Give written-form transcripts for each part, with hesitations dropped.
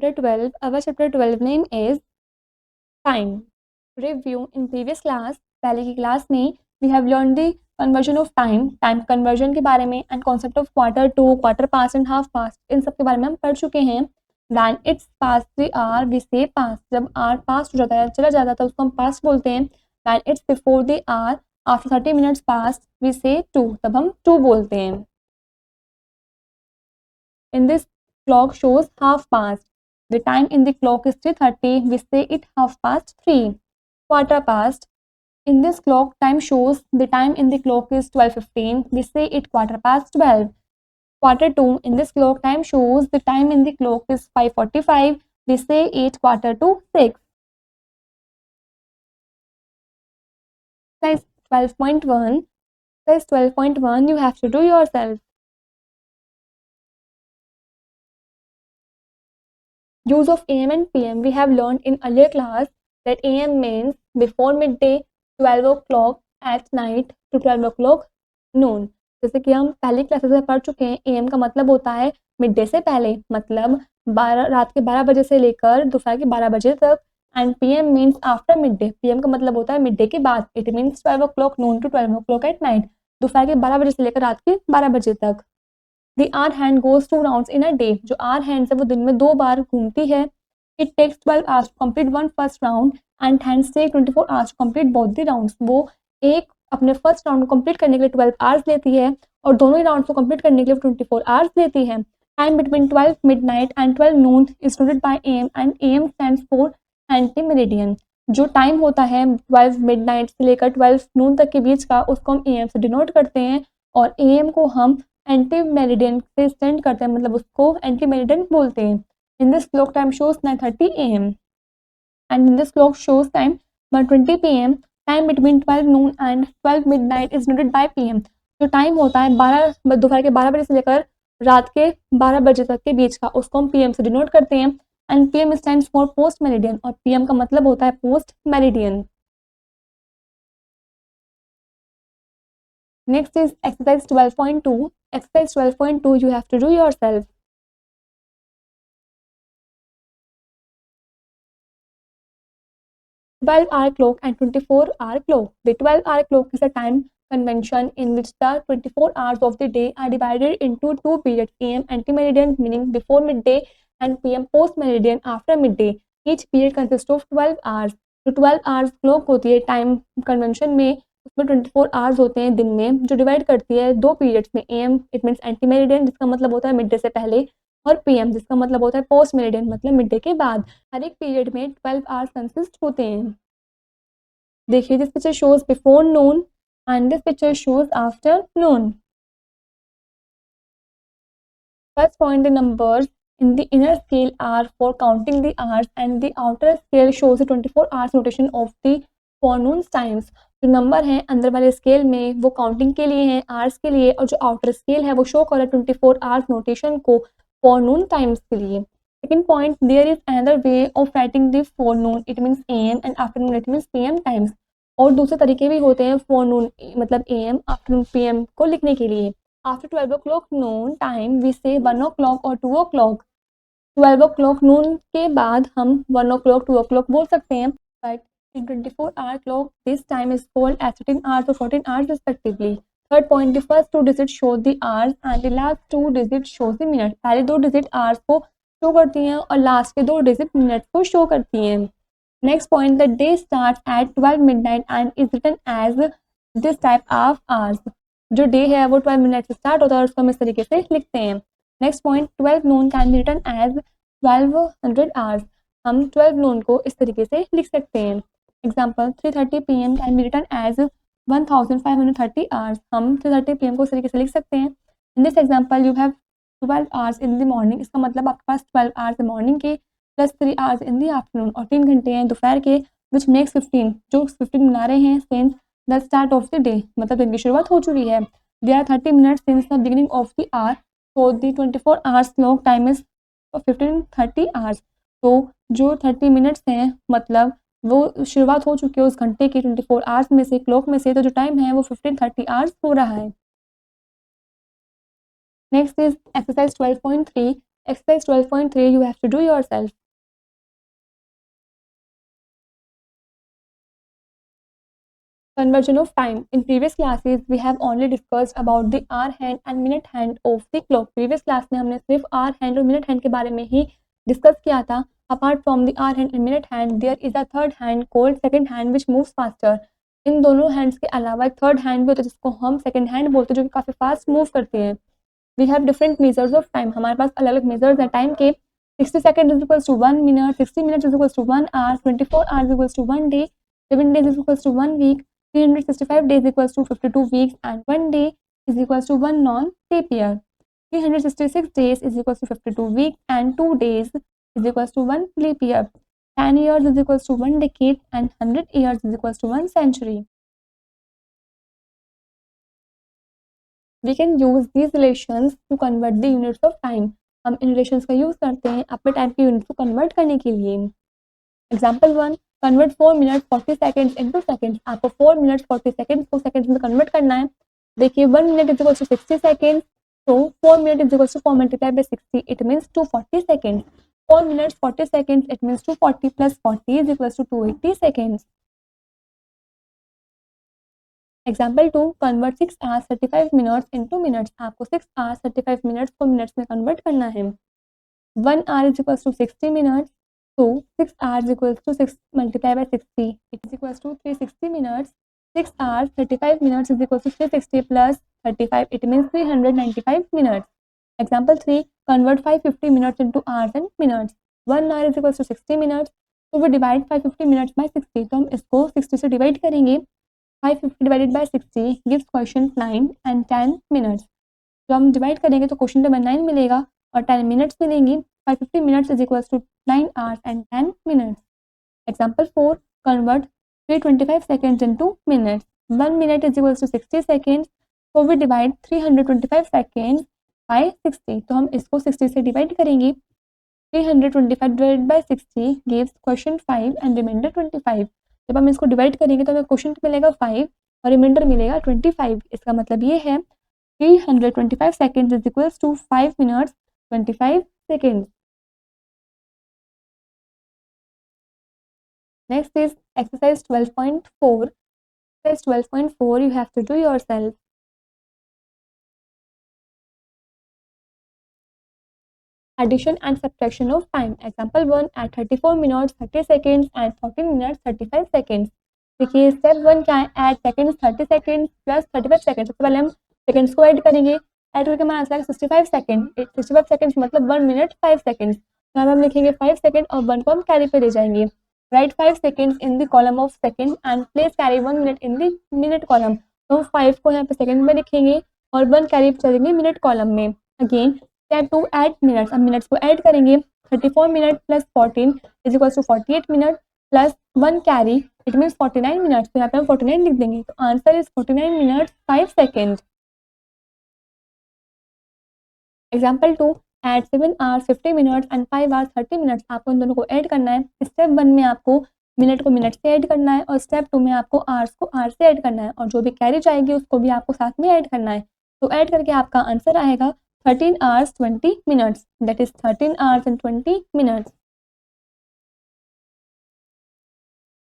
chapter 12. Our chapter 12 name is time. Review. In previous class, पहले की class में we have learned the conversion of time conversion के बारे में and concept of quarter to, quarter past and half past, इन सब के बारे में हम पढ़ चुके हैं. When it's past the hour we say past. जब hour past हो जाता है, चला जाता है, तो उसको हम past बोलते हैं. When it's before the hour, after 30 minutes past we say to, तब हम to बोलते हैं. In this clock shows half past. The time in the clock is 3:30. We say it half past 3. Quarter past. In this clock time shows the time in the clock is 12:15. We say it quarter past 12. Quarter to. In this clock time shows the time in the clock is 5:45. We say it quarter to 6. Size 12.1. Size 12.1 you have to do yourself. Use of AM and PM. We have learned in earlier class that AM means before midday, 12 o'clock at night to 12 o'clock noon. जैसे कि हम पहली classes में पढ़ चुके हैं, AM का मतलब होता है मिड डे से पहले, मतलब रात के 12 बजे से लेकर दोपहर के 12 बजे तक. And PM means after mid day. PM का मतलब होता है मिड डे के बाद. It means 12 o'clock noon to 12 o'clock at night. दोपहर के 12 बजे से लेकर रात के 12 बजे तक. The hour hand goes 2 rounds in a day. जो hour hand है वो दिन में 2 बार घूमती है. It takes 12 hours to complete one first round and hands take 24 hours to complete both the rounds. वो एक अपने फर्स्ट राउंड को कंप्लीट करने के लिए 12 आवर्स लेती है और दोनों ही राउंड को कंप्लीट करने के लिए 24 आवर्स लेती है. Time between 12 midnight and 12 noon is denoted by AM and AM stands for anti-meridian. जो टाइम होता है 12 midnight से लेकर 12 noon तक के बीच का, उसको हम AM से डिनोट करते हैं और AM को हम एंटी मेरिडियन से स्टैंड करते हैं, मतलब उसको एंटी मेरिडियन बोलते हैं. In this clock time shows 9:30 AM and in this clock shows time 1:20 PM. Time between 12 noon and 12 midnight is noted bye PM. जो टाइम होता है दोपहर के 12 बजे से लेकर रात के 12 बजे तक के बीच का, उसको हम PM से डिनोट करते हैं. And PM stands for post meridian और PM का मतलब होता है post meridian. Next is exercise 12.2. Exercise 12.2 you have to do yourself. $12-hour clock and 24-hour clock. The 12-hour clock is a time convention in which the 24 hours of the day are divided into two periods: AM anti-meridian meaning before midday and PM post-meridian after midday. Each period consists of 12 hours. जो 12 hours clock होती है time convention में, उसमें 24 hours होते हैं दिन में, जो डिवाइड करती है दो पीरियड्स में. AM it means anti meridian जिसका मतलब होता है मिड डे से पहले, और PM जिसका मतलब होता है पोस्ट मेरिडियन मतलब मिड डे के बाद. हर एक पीरियड में 12 आवर्स कंसिस्ट होते हैं. देखिए this picture shows before Noon and this picture shows after Noon. First point, the numbers in the inner scale are for counting the hours and the outer scale shows the 24 hours notation of the forenoon times. जो number हैं अंदर वाले scale में वो counting के लिए हैं, hours के लिए, और जो आउटर स्केल है वो शो कर रहा है 24 आवर्स नोटेशन को forenoon टाइम्स के लिए. Second point, there is another way of writing the forenoon. It means AM and afternoon it means PM times. और दूसरे तरीके भी होते हैं forenoon मतलब AM आफ्टरनून PM को लिखने के लिए. After 12 o'clock noon time we से 1 o'clock और 2 o'clock. 12 o'clock noon के बाद हम 1 o'clock 2 o'clock बोल सकते हैं. But in 24-hour clock this time is called as 13 hours or 14 hours respectively. Third point, the first two digits show the hours and the last two digits shows the minutes. पहले दो digit hours को show करती हैं और last के दो digit minutes को show करती हैं. Next point, the day starts at 12 midnight and is written as this type of hours. जो डे है वो 12 मिनट से स्टार्ट होता है और उसको हम इस तरीके से लिखते हैं. Next point, 12 noon can be written as 1200 hours. हम 12 noon को इस तरीके से लिख सकते हैं. Example, 3:30 PM can be written as 1530 hours. हम 3:30 PM को इस तरीके से लिख सकते हैं. In this example you have 12 hours in the morning. इसका मतलब आपके पास 12 आवर्स मॉर्निंग के plus 3 hours in the afternoon और 3 घंटे हैं दोपहर के, विच मेक्स 15. जो 15 बना रहे हैं since the start of the day, मतलब दिन की शुरुआत हो चुकी है. There are 30 minutes since the beginning of the hour, so the 24 hours clock time is 1530 hours. तो जो 30 मिनट्स हैं मतलब वो शुरुआत हो चुकी है उस घंटे की 24 आवर्स में से, क्लॉक में से, तो जो टाइम है वो 1530 आवर्स हो रहा है. Next is exercise 12.3. Exercise 12.3 you have to do yourself. Conversion of time. In previous classes, we have only discussed about the hour hand and minute hand of the clock. Previous class में हमने सिर्फ hour hand और minute hand के बारे में ही discuss किया था. Apart from the hour hand and minute hand, there is a third hand called second hand which moves faster. इन दोनों hands के अलावा एक third hand भी होता है जिसको हम second hand बोलते हैं, जो कि काफ़ी fast move करते हैं. We have different measures of time. हमारे पास अलग अलग measures हैं time के. 60 seconds is equals to 1 minute, 60 minutes is equals to 1 hour, 24 hours is equals to 1 day, 7 days is equals to 1 week, 365 days equals to 52 weeks, and 1 day is equals to 1 non-leap year. 366 days is equals to 52 weeks, and 2 days is equals to 1 leap year. 10 years is equals to 1 decade, and 100 years is equals to 1 century. We can use these relations to convert the units of time. हम इन relations का use करते हैं अपने time के unit को convert करने के लिए. Example 1, convert 4 minute 40 seconds into seconds. आपको 4 मिनट 40 सेकेंड्स को सेकेंड्स में कन्वर्ट करना है. देखिए 1 minute is equal to 60 seconds, तो 4 minute is equal to 4 multiply by 60, it means 240 seconds. 4 minutes 40 seconds, it means 240 plus 40 is equal to 280 seconds. Example 2, convert 6 hours 35 minutes into minutes. आपको 6 hours 35 minutes को minutes में convert करना है. 1 hour is equal to 60 minutes, so 6 hours equals to 6 multiplied by 60, it is equals to 360 minutes. 6 hours 35 minutes is equals to 360 plus 35, it means 395 minutes. Example 3, convert 550 minutes into hours and minutes. 1 hour is equals to 60 minutes, so we divide 550 minutes by 60. तो हम इसको 60 से divide करेंगे. 550 divided by 60 gives question 9 and 10 minutes. तो हम divide करेंगे तो question number 9 मिलेगा और 10 मिनट्स मिलेंगी. 550 minutes is equals to 9 hours and 10 minutes. Example 4, convert 325 seconds into minutes. 1 minute is equals to 60 seconds, so we divide 325 seconds by 60. तो हम इसको 60 से डिवाइड करेंगे. 325 divided by 60 gives question 5 and remainder 25. जब हम इसको डिवाइड करेंगे तो हमें क्वेश्चन मिलेगा 5 और रिमाइंडर मिलेगा 25. इसका मतलब ये है 325 seconds is equals to 5 minutes 25 seconds. Next is exercise 12.4. Exercise 12.4 you have to do yourself. Addition and subtraction of time. Example 1, at 34 minutes 30 seconds and 14 minutes 35 seconds. देखिए स्टेप 1 क्या है, add seconds 30 seconds plus 35 seconds. सबसे पहले हम seconds को add करेंगे. Add करके हमारा आंसर आएगा 65 सेकेंड. 65 सेकेंड्स मतलब 1 मिनट 5 सेकेंड्स. यहाँ हम लिखेंगे 5 सेकेंड और 1 को हम कैरी पे ले जाएंगे. Write 5 seconds in the column of second and place carry 1 minute in the minute column. तो 5 को यहाँ पे सेकंड में लिखेंगे और 1 कैरी चलेंगे मिनट कॉलम में. Again step 2, add minutes. अब मिनट्स को ऐड करेंगे. 34 minute plus 14 is equal to 48 minute plus 1 carry, it means 49 minutes. तो यहाँ पे हम 49 लिख देंगे. तो answer is 49 minute 5 second. Example 2, at 7 hours 50 minutes and 5 hours 30 minutes. आपको इन दोनों को ऐड करना है. स्टेप 1 में आपको मिनट को मिनट से ऐड करना है और स्टेप 2 में आपको आवर्स को आवर से ऐड करना है और जो भी कैरी जाएगी उसको भी आपको साथ में ऐड करना है. तो ऐड करके आपका आंसर आएगा 13 hours 20 minutes. That is 13 hours and 20 minutes.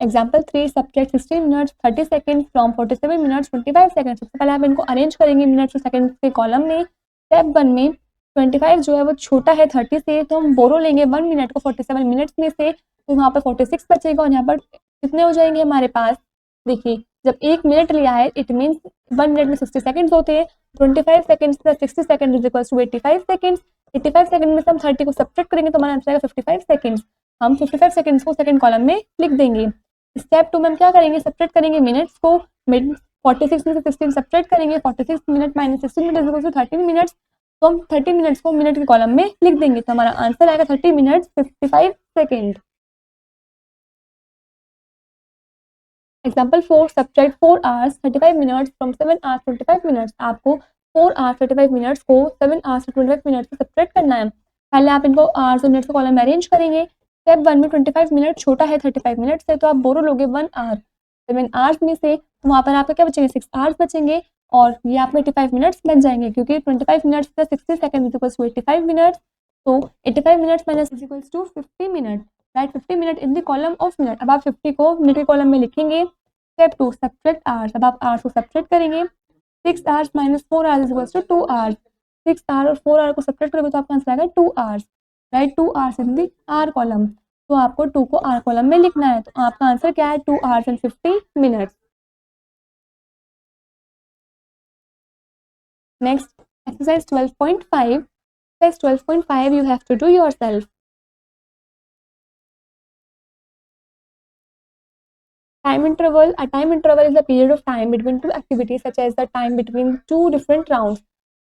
Example 3, subtract 16 minutes 30 second from 47 minutes 25 second. सबसे पहले आप इनको अरेंज करेंगे मिनट्स और सेकेंड के कॉलम में. स्टेप 1 में 25 जो है वो छोटा है 30 से, तो हम बोरो लेंगे 1 मिनट को 47 मिनट्स में से, तो वहाँ पर 46 बचेगा और यहाँ पर कितने हो जाएंगे हमारे पास. देखिए जब 1 मिनट लिया है इट मीन्स 1 मिनट में 60 सेकंड्स होते हैं. 25 seconds plus 60 second is equal to 85 seconds. 85 second में से हम 30 को सब्ट्रैक्ट करेंगे तो हमारा आंसर आएगा 55 सेकंड्स. हम 55 सेकंड्स को सेकंड कॉलम में लिख देंगे. स्टेप 2 में हम क्या करेंगे, सब्ट्रैक्ट करेंगे मिनट्स को. 46 में से 16 सब्ट्रैक्ट करेंगे. 46 minute minus 16 minute is equal to 13 minutes. तो हम 30 मिनट्स को मिनट के कॉलम में लिख देंगे. तो हमारा आंसर आएगा 30 minutes 55 second. Example 4, subtract 4 hours 35 minutes from 7 hours 25 minutes. आपको 4 hours 35 minutes को 7 hours 25 minutes से सब्ट्रैक्ट करना है. पहले आप इनको आवर्स और मिनट्स के कॉलम में अरेंज करेंगे. स्टेप 1 में 25 मिनट छोटा है 35 मिनट से, तो आप बोरो लोगे 1 hour. 7 hours में से तो वहाँ पर आपका क्या बचेंगे, 6 hours बचेंगे और ये आपके 85 मिनट्स बन जाएंगे क्योंकि 25 minutes plus 60 second is equal to 85 minutes. तो 85 minutes minus is equals to 50 minute, right 50 minute in the column of minute. अब आप 50 को मिनट के कॉलम में लिखेंगे। स्टेप 2 सब्ट्रैक्ट आवर्स, अब आप आवर्स को सब्ट्रैक्ट करेंगे। 6 hours minus 4 hours is equals to 2 hours. 6 hour और 4 आवर को सब्ट्रैक्ट करोगे तो आपका आंसर आएगा 2 hours, right 2 hours in the hour column. तो आपको 2 को आर कॉलम में लिखना है, तो आपका आंसर क्या है 2 hours and 50 minutes. Next exercise 12.5, exercise 12.5 you have to do yourself. Time interval, a time interval is a period of time between two activities such as the time between two different rounds.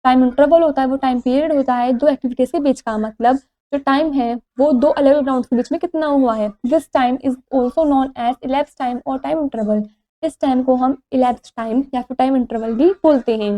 Time interval होता है वो time period होता है दो activities के बीच का, मतलब जो टाइम है वो दो अलग अलग राउंड्स के बीच में कितना हुआ है। This time is also known as elapse time और टाइम इंटरवल। इस टाइम को हम इलेप्स टाइम या फिर टाइम इंटरवल भी बोलते हैं।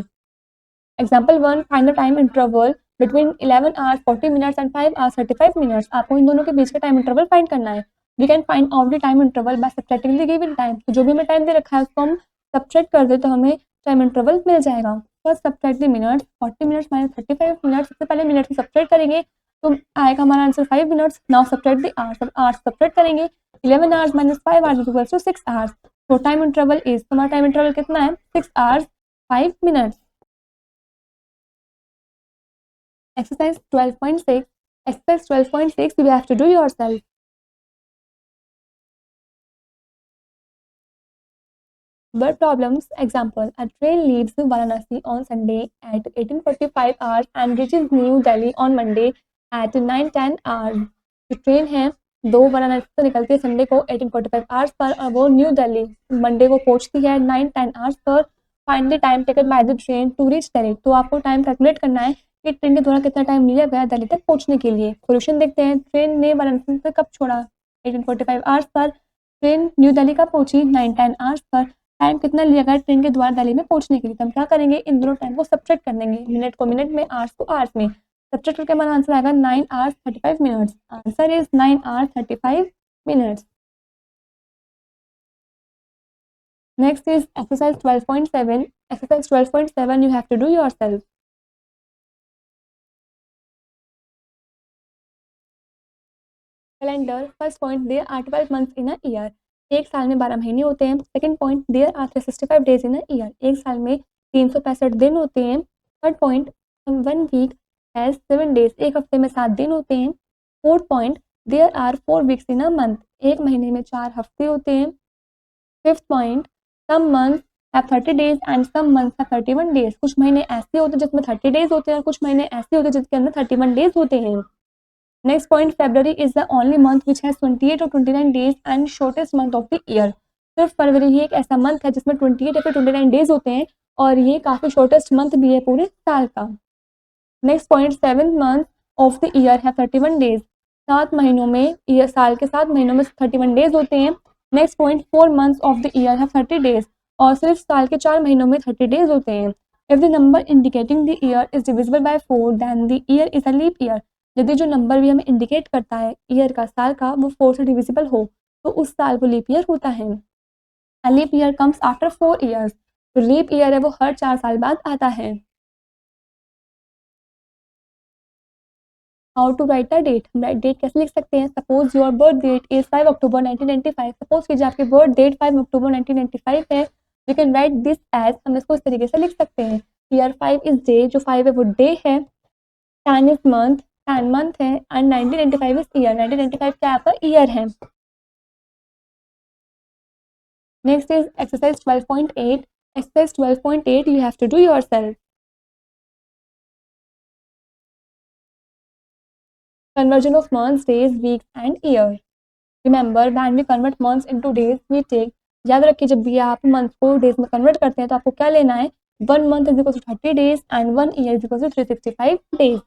Example 1, find the time interval between 11 hours 40 minutes and 5 hours 35 minutes. आपको इन दोनों के बीच का टाइम इंटरवल फाइंड करना है। We can find out the time interval by subtracting the given time. तो जो भी हमें टाइम दे रखा है उसको हम सब्ट्रैक्ट कर दे तो हमें टाइम इंटरवल मिल जाएगा। First subtract the minutes, 40 minutes minus 35 minutes. सबसे पहले मिनट को सब्ट्रैक्ट करेंगे तो आएगा हमारा answer 5 minutes. Now subtract the hours, अब आवर्स सब्ट्रैक्ट करेंगे। 11 hours minus 5 hours equals to 6 hours. तो टाइम इंटरवल इज, हमारा टाइम इंटरवल कितना है 6 hours 5 minutes. Exercise 12.6. Exercise 12.6 you have to do yourself. Word problems. Example: a train leaves Varanasi on Sunday at 18:45 hours and reaches New Delhi on Monday at 9:10 hours. जो train है दो वाराणसी से निकलती है Sunday को 18:45 hours per और वो new Delhi Monday को पहुंचती है 9:10 आवर्स पर। Find the time taken by the train to reach Delhi. तो आपको टाइम कैलकुलेट करना है कि ट्रेन के द्वारा कितना टाइम लिया गया दिल्ली तक पहुंचने के लिए। सोल्यूशन देखते हैं। ट्रेन ने वाराणसी से कब छोड़ा 18:45 hours per. Train new Delhi कब पहुंची 9:10 आवर्स पर। टाइम कितना लिया गया ट्रेन के द्वारा दिल्ली में पहुंचने के लिए। तो हम क्या करेंगे इन दोनों टाइम को सब्ट्रैक्ट कर देंगे, मिनट को मिनट में आवर्स को आवर्स में। सब्ट्रैक्ट करके हमारा आंसर आएगा 9 hours 35 minutes. Answer is 9 hours 35 minutes. Next is exercise 12.7. Exercise 12.7 you have to do yourself. Calendar. First point there are 12 months in a year. एक साल में 12 महीने होते हैं। Second point there are 365 days in a year. एक साल में 365 दिन होते हैं। Third point one week has 7 days. एक हफ्ते में 7 दिन होते हैं। Fourth point there are 4 weeks in a month. एक महीने में 4 हफ्ते होते हैं। Fifth point some months have 30 days and some months have 31 days. कुछ महीने ऐसे होते हैं जिसमें 30 डेज होते हैं और कुछ महीने ऐसे होते हैं जिसके अंदर 31 डेज होते हैं। Next point February is the only month which has 28 और 29 days and shortest month of the year. सिर्फ फरवरी ही एक ऐसा मंथ है जिसमें 28 या फिर 29 डेज होते हैं और ये काफ़ी शॉर्टेस्ट मंथ भी है पूरे साल का। Next point 7 month of the year है 31 डेज। 7 महीनों में ईयर साल के 7 महीनों में 31 डेज होते हैं। Next point 4 months of the year है 30 डेज और सिर्फ साल के 4 महीनों में 30 डेज होते हैं। If the number indicating the year is divisible by 4 then the year is a leap year. यदि जो नंबर भी हमें इंडिकेट करता है ईयर का साल का वो 4 से डिविजिबल हो तो उस साल को लीप ईयर होता है। A leap year comes after 4 years. जो लीप ईयर है वो हर 4 साल बाद आता है। How to write a date. हम डेट कैसे लिख सकते हैं। Suppose your birth date is 5 October 1995। Suppose कीजिए आपकी बर्थ डेट 5 अक्टूबर 1995 है। You can write this as, हम इसको इस तरीके से लिख सकते हैं। ईयर 5 इज डे, जो 5 है वो डे है। 10 इज मंथ, 10 मंथ है एंड 1995 इज ईयर। 1995 क्या आपका ईयर है। Next is exercise 12.8. Exercise 12.8 you have to do yourself. Conversion of months, days, weeks and year. Remember when we convert months into days we take, याद रखिए जब भी आप month को डेज में कन्वर्ट करते हैं तो आपको क्या लेना है 1 month is equal to 30 days and 1 year is equal to 365 days.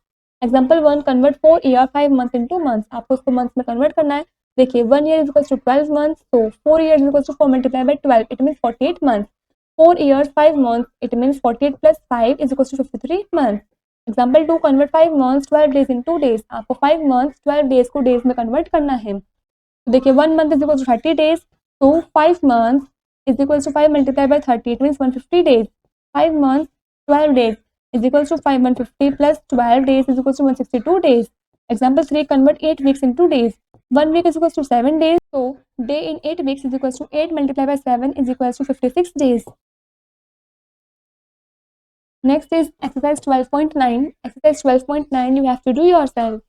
Example 1 convert 4 year 5 month into months. आपको उसको मंथ्स में कन्वर्ट करना है। देखिए 1 year is equal to 12 months, तो 4 year is equal to 4 multiply by 12 it means 48 months. 4 years 5 months it means 48 plus 5 is equal to 53 months. Example 2 convert 5 months 12 days in 2 days. आपको 5 months 12 days को days में convert करना है। तो देखिए 1 month is equal to 30 days, तो 5 months is equal to 5 multiply by 30 it means 150 days. 5 months 12 days is equal to 5 150 plus 12 days is equal to 162 days. Example 3, convert 8 weeks into days. 1 week is equals to 7 days. So day in 8 weeks is equals to 8 multiplied by 7 is equals to 56 days. Next is exercise 12.9. Exercise 12.9 you have to do yourself.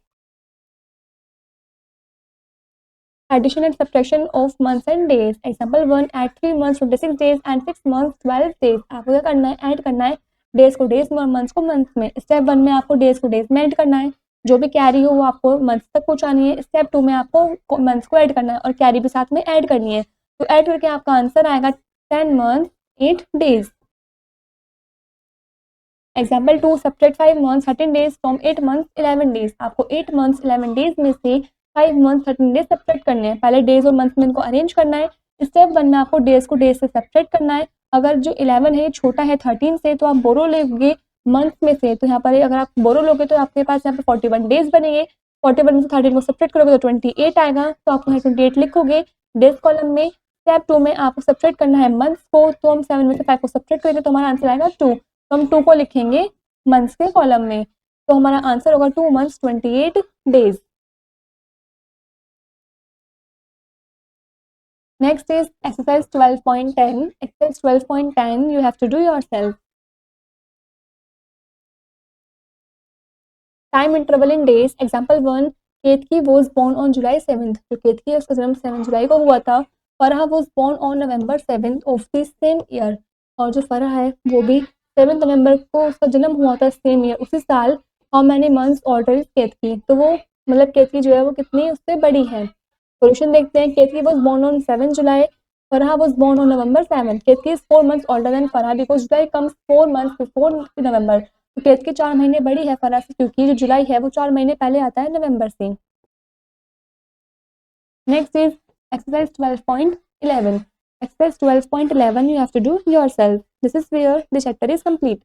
Addition and subtraction of months and days. Example 1, add 3 months 26 days and 6 months 12 days. आपको क्या करना है, add करना है days को days में और months को मंथ्स में. स्टेप 1 में आपको डेज को डेज में ऐड करना है, जो भी कैरी हो वो आपको मंथ्स तक पहुंचानी है. स्टेप 2 में आपको मंथ्स को ऐड करना है और कैरी भी साथ में ऐड करनी है. तो ऐड करके आपका आंसर आएगा 10 months 8 days. Example 2, subtract 5 months 13 days from 8 months 11 days. आपको 8 months 11 days में से 5 months 13 days सब्ट्रैक्ट करने हैं. पहले डेज और मंथ में इनको अरेंज करना है. स्टेप 1 में आपको डेज को डेज से सब्ट्रैक्ट करना है. अगर जो 11 है छोटा है 13 से तो आप बोरो लोगे मंथ में से. तो यहाँ पर अगर आप बोरो लोगे तो आपके पास यहाँ पे 41 डेज बनेंगे. 41 में से 13 को सब्ट्रैक्ट करोगे तो 28 आएगा. तो आपको यहाँ 28 लिखोगे डेज कॉलम में. स्टेप 2 में आपको सब्ट्रैक्ट करना है मंथ्स को. तो हम 7 में से 5 को सब्ट्रैक्ट करेंगे तो हमारा आंसर आएगा 2. तो हम 2 को लिखेंगे मंथ्स के कॉलम में. तो हमारा आंसर होगा 2 months 28 days. Next is exercise 12.10. Exercise 12.10 you have to do yourself. Time interval in days. Example 1, Ketki was born on July 7th. जो केतकी है उसका जन्म 7 जुलाई को हुआ था. Farha was born on November 7th of the same year. और जो फरहा है वो भी 7 नवंबर को उसका जन्म हुआ था सेम ईयर उसी साल. How many months older is Ketaki. तो वो मतलब केतकी जो है वो कितनी उससे बड़ी है. सोल्यूशन देखते हैं. Ketaki was born on 7 July. Farha was born on November 7. Ketaki is 4 months older than Farha because July comes 4 months before November. तो केतकी 4 महीने बड़ी है फरहा से क्योंकि जो जुलाई है वो 4 महीने पहले आता है नवंबर से. Next is exercise 12.11. Exercise 12.11 you have to do yourself. This is where the chapter is complete.